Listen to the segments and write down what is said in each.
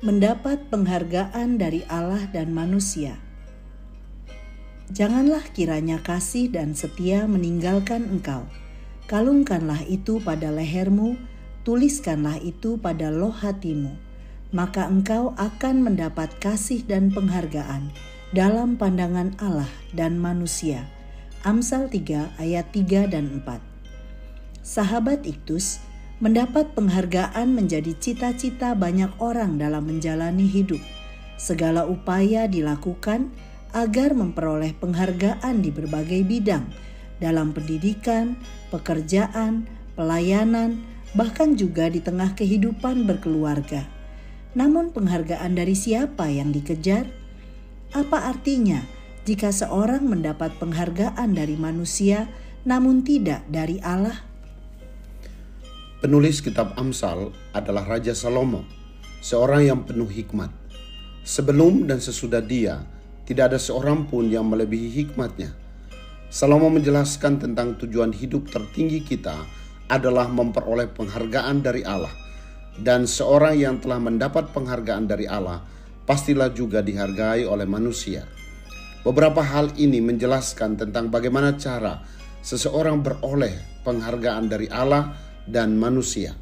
mendapat penghargaan dari Allah dan manusia. Janganlah kiranya kasih dan setia meninggalkan engkau. Kalungkanlah itu pada lehermu, tuliskanlah itu pada loh hatimu. Maka engkau akan mendapat kasih dan penghargaan dalam pandangan Allah dan manusia. Amsal 3 ayat 3 dan 4. Sahabat Iktus mendapat penghargaan menjadi cita-cita banyak orang dalam menjalani hidup. Segala upaya dilakukan agar memperoleh penghargaan di berbagai bidang, dalam pendidikan, pekerjaan, pelayanan, bahkan juga di tengah kehidupan berkeluarga. Namun penghargaan dari siapa yang dikejar? Apa artinya jika seorang mendapat penghargaan dari manusia namun tidak dari Allah? Penulis kitab Amsal adalah Raja Salomo, seorang yang penuh hikmat. Sebelum dan sesudah dia, tidak ada seorang pun yang melebihi hikmatnya. Salomo menjelaskan tentang tujuan hidup tertinggi kita adalah memperoleh penghargaan dari Allah. Dan seorang yang telah mendapat penghargaan dari Allah, pastilah juga dihargai oleh manusia. Beberapa hal ini menjelaskan tentang bagaimana cara seseorang beroleh penghargaan dari Allah dan manusia.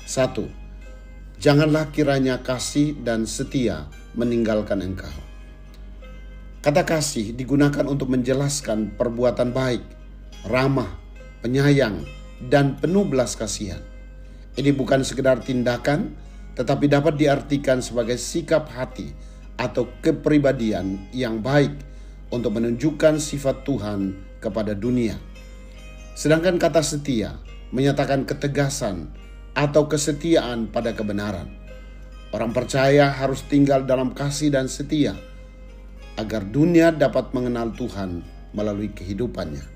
1. Janganlah kiranya kasih dan setia meninggalkan engkau. Kata kasih digunakan untuk menjelaskan perbuatan baik, ramah, penyayang, dan penuh belas kasihan. Ini bukan sekedar tindakan, tetapi dapat diartikan sebagai sikap hati atau kepribadian yang baik untuk menunjukkan sifat Tuhan kepada dunia. Sedangkan kata setia menyatakan ketegasan atau kesetiaan pada kebenaran. Orang percaya harus tinggal dalam kasih dan setia agar dunia dapat mengenal Tuhan melalui kehidupannya.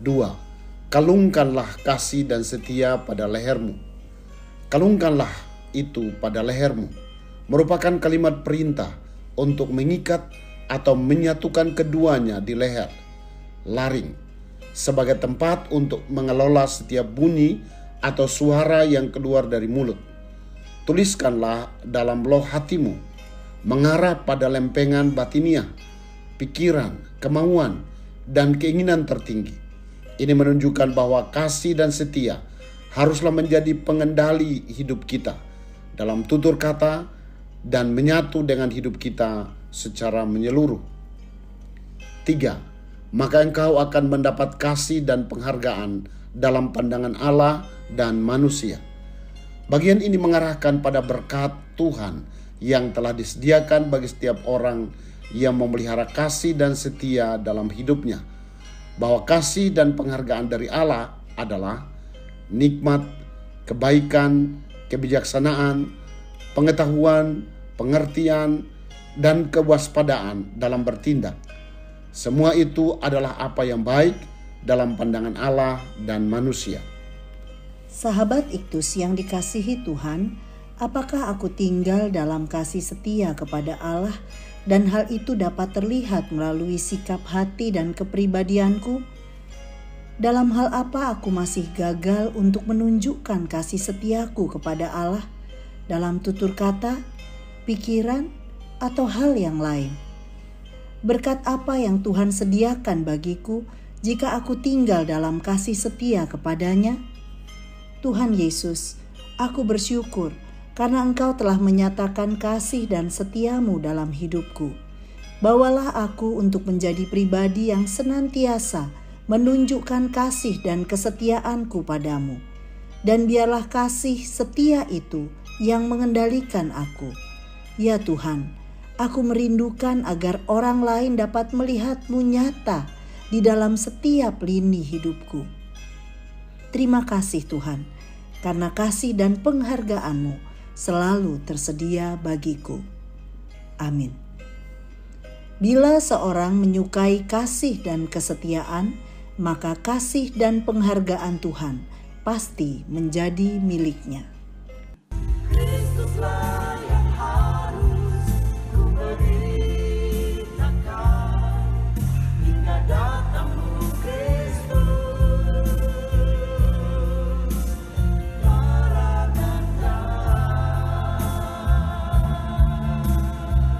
2. Kalungkanlah kasih dan setia pada lehermu. Kalungkanlah itu pada lehermu merupakan kalimat perintah untuk mengikat atau menyatukan keduanya di leher, laring, sebagai tempat untuk mengelola setiap bunyi atau suara yang keluar dari mulut. Tuliskanlah dalam loh hatimu, mengarah pada lempengan batiniah, pikiran, kemauan, dan keinginan tertinggi. Ini menunjukkan bahwa kasih dan setia haruslah menjadi pengendali hidup kita dalam tutur kata dan menyatu dengan hidup kita secara menyeluruh. 3. Maka engkau akan mendapat kasih dan penghargaan dalam pandangan Allah dan manusia. Bagian ini mengarahkan pada berkat Tuhan yang telah disediakan bagi setiap orang yang memelihara kasih dan setia dalam hidupnya. Bahwa kasih dan penghargaan dari Allah adalah nikmat, kebaikan, kebijaksanaan, pengetahuan, pengertian, dan kewaspadaan dalam bertindak. Semua itu adalah apa yang baik dalam pandangan Allah dan manusia. Sahabat Iktus yang dikasihi Tuhan, apakah aku tinggal dalam kasih setia kepada Allah dan hal itu dapat terlihat melalui sikap hati dan kepribadianku? Dalam hal apa aku masih gagal untuk menunjukkan kasih setiaku kepada Allah dalam tutur kata, pikiran, atau hal yang lain? Berkat apa yang Tuhan sediakan bagiku jika aku tinggal dalam kasih setia kepadanya? Tuhan Yesus, aku bersyukur karena Engkau telah menyatakan kasih dan setiamu dalam hidupku. Bawalah aku untuk menjadi pribadi yang senantiasa menunjukkan kasih dan kesetiaanku padamu. Dan biarlah kasih setia itu yang mengendalikan aku. Ya Tuhan, aku merindukan agar orang lain dapat melihat-Mu nyata di dalam setiap lini hidupku. Terima kasih Tuhan, karena kasih dan penghargaan-Mu selalu tersedia bagiku. Amin. Bila seorang menyukai kasih dan kesetiaan, maka kasih dan penghargaan Tuhan pasti menjadi miliknya.